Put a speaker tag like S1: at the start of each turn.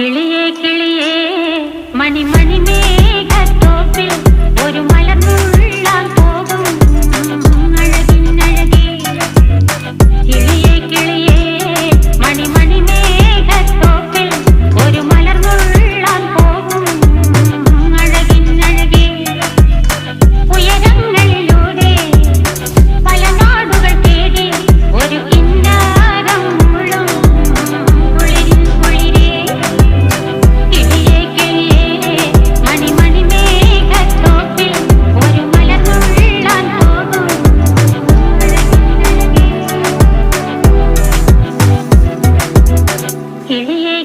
S1: കിളിയേ കിളിയേ മണിമണി മേഘത്തോപ്പിൽ ഒരു മലർന്നുള്ളാൻ പോകും അഴകിനഴകേ. കിളിയേ കിളിയേ മണിമണി മേഘത്തോപ്പിൽ ഒരു മലർന്നുള്ളാൻ പോകും അഴകിനഴകേ. ഉയരങ്ങളിലൂടെ പല നാടുകൾ തേടി ഒരു കിന്നാരം മുഴും കുളിരിൻ കുളിരേ. കിളിയേ കിളിയേ മണിമണി മേഘത്തോപ്പിൽ ഒരു മലർന്നുള്ളാൻ പോകും അഴകിനഴകേ. കിളിയേ